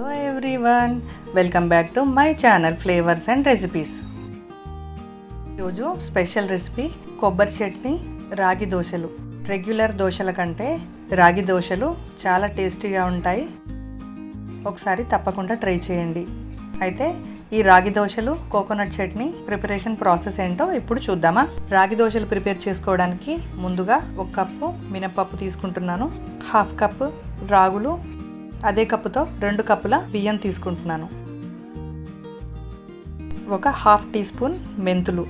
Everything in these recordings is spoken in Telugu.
Hello everyone, welcome back to my channel flavours and recipes. ఈరోజు స్పెషల్ రెసిపీ కొబ్బరి చట్నీ రాగి దోశలు. రెగ్యులర్ దోశల కంటే రాగి దోశలు చాలా టేస్టీగా ఉంటాయి. ఒకసారి తప్పకుండా ట్రై చేయండి. అయితే ఈ రాగి దోశలు కోకోనట్ చట్నీ ప్రిపరేషన్ ప్రాసెస్ ఏంటో ఇప్పుడు చూద్దామా. రాగి దోశలు ప్రిపేర్ చేసుకోవడానికి ముందుగా 1 కప్పు మినపప్పు తీసుకుంటున్నాను. 1/2 కప్పు రాగులు, అదే కప్పుతో 2 కప్పుల బియ్యం తీసుకుంటున్నాను. 1/2 టీ స్పూన్ మెంతులు.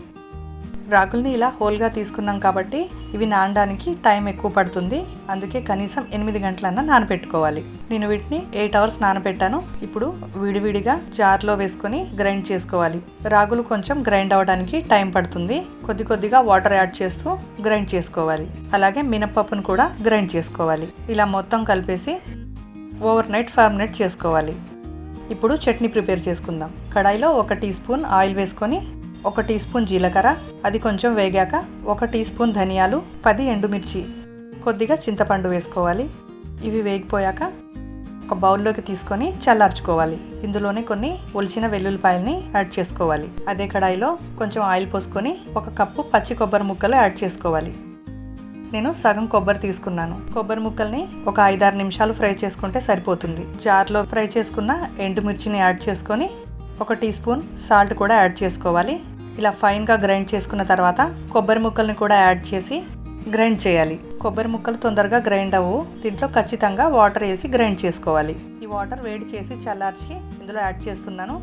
రాగుల్ని ఇలా హోల్గా తీసుకున్నాం కాబట్టి ఇవి నానడానికి టైం ఎక్కువ పడుతుంది. అందుకే కనీసం 8 గంటలన్నా నానబెట్టుకోవాలి. నేను వీటిని 8 అవర్స్ నానబెట్టాను. ఇప్పుడు విడివిడిగా జార్లో వేసుకొని గ్రైండ్ చేసుకోవాలి. రాగులు కొంచెం గ్రైండ్ అవ్వడానికి టైం పడుతుంది. కొద్దిగా వాటర్ యాడ్ చేస్తూ గ్రైండ్ చేసుకోవాలి. అలాగే మినపప్పును కూడా గ్రైండ్ చేసుకోవాలి. ఇలా మొత్తం కలిపేసి ఓవర్ నైట్ ఫర్మినేట్ చేసుకోవాలి. ఇప్పుడు చట్నీ ప్రిపేర్ చేసుకుందాం. కడాయిలో 1 టీ స్పూన్ ఆయిల్ వేసుకొని 1 టీ స్పూన్ జీలకర్ర, అది కొంచెం వేగాక 1 టీ స్పూన్ ధనియాలు, 10 ఎండుమిర్చి, కొద్దిగా చింతపండు వేసుకోవాలి. ఇవి వేగిపోయాక ఒక బౌల్లోకి తీసుకొని చల్లార్చుకోవాలి. ఇందులోనే కొన్ని ఒలిచిన వెల్లుల్లిపాయల్ని యాడ్ చేసుకోవాలి. అదే కడాయిలో కొంచెం ఆయిల్ పోసుకొని 1 కప్పు పచ్చి కొబ్బరి ముక్కలు యాడ్ చేసుకోవాలి. నేను సగం కొబ్బరి తీసుకున్నాను. కొబ్బరి ముక్కల్ని ఒక 5-6 నిమిషాలు ఫ్రై చేసుకుంటే సరిపోతుంది. జార్లో ఫ్రై చేసుకున్న ఎండుమిర్చిని యాడ్ చేసుకొని 1 టీ స్పూన్ సాల్ట్ కూడా యాడ్ చేసుకోవాలి. ఇలా ఫైన్గా గ్రైండ్ చేసుకున్న తర్వాత కొబ్బరి ముక్కల్ని కూడా యాడ్ చేసి గ్రైండ్ చేయాలి. కొబ్బరి ముక్కలు తొందరగా గ్రైండ్ అవ్వు. దీంట్లో ఖచ్చితంగా వాటర్ వేసి గ్రైండ్ చేసుకోవాలి. ఈ వాటర్ వేడి చేసి చల్లార్చి ఇందులో యాడ్ చేస్తున్నాను.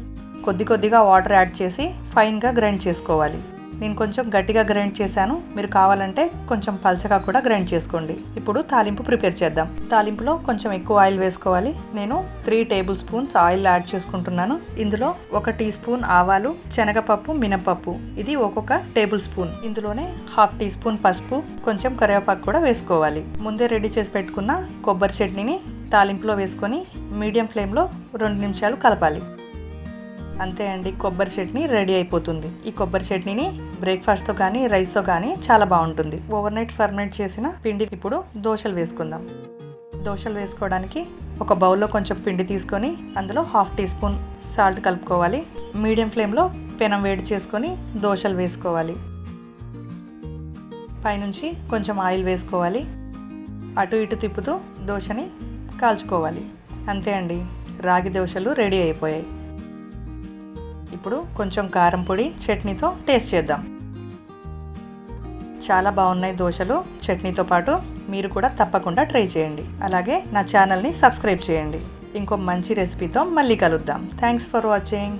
కొద్దిగా వాటర్ యాడ్ చేసి ఫైన్గా గ్రైండ్ చేసుకోవాలి. నేను కొంచెం గట్టిగా గ్రైండ్ చేశాను. మీరు కావాలంటే కొంచెం పల్చగా కూడా గ్రైండ్ చేసుకోండి. ఇప్పుడు తాలింపు ప్రిపేర్ చేద్దాం. తాలింపులో కొంచెం ఎక్కువ ఆయిల్ వేసుకోవాలి. నేను 3 టేబుల్ స్పూన్స్ ఆయిల్ యాడ్ చేసుకుంటున్నాను. ఇందులో 1 టీ స్పూన్ ఆవాలు, శనగపప్పు, మినపప్పు, ఇది ఒక్కొక్క టేబుల్ స్పూన్. ఇందులోనే 1/2 టీ స్పూన్ పసుపు, కొంచెం కరివేపాకు కూడా వేసుకోవాలి. ముందే రెడీ చేసి పెట్టుకున్న కొబ్బరి చట్నీని తాలింపులో వేసుకొని మీడియం ఫ్లేమ్లో 2 నిమిషాలు కలపాలి. అంతే అండి, కొబ్బరి చట్నీ రెడీ అయిపోతుంది. ఈ కొబ్బరి చట్నీని బ్రేక్ఫాస్ట్తో కానీ రైస్తో కానీ చాలా బాగుంటుంది. ఓవర్ నైట్ ఫర్మినేట్ చేసిన పిండి ఇప్పుడు దోశలు వేసుకుందాం. దోశలు వేసుకోవడానికి ఒక బౌల్లో కొంచెం పిండి తీసుకొని అందులో 1/2 టీ స్పూన్ సాల్ట్ కలుపుకోవాలి. మీడియం ఫ్లేమ్లో పెనం వేడి చేసుకొని దోశలు వేసుకోవాలి. పైనుంచి కొంచెం ఆయిల్ వేసుకోవాలి. అటు ఇటు తిప్పుతూ దోశని కాల్చుకోవాలి. అంతే అండి, రాగి దోశలు రెడీ అయిపోయాయి. ఇప్పుడు కొంచెం కారం పొడి చట్నీతో టేస్ట్ చేద్దాం. చాలా బాగున్నాయి దోశలు చట్నీతో పాటు. మీరు కూడా తప్పకుండా ట్రై చేయండి. అలాగే నా ఛానల్ని సబ్స్క్రైబ్ చేయండి. ఇంకో మంచి రెసిపీతో మళ్ళీ కలుద్దాం. Thanks for watching.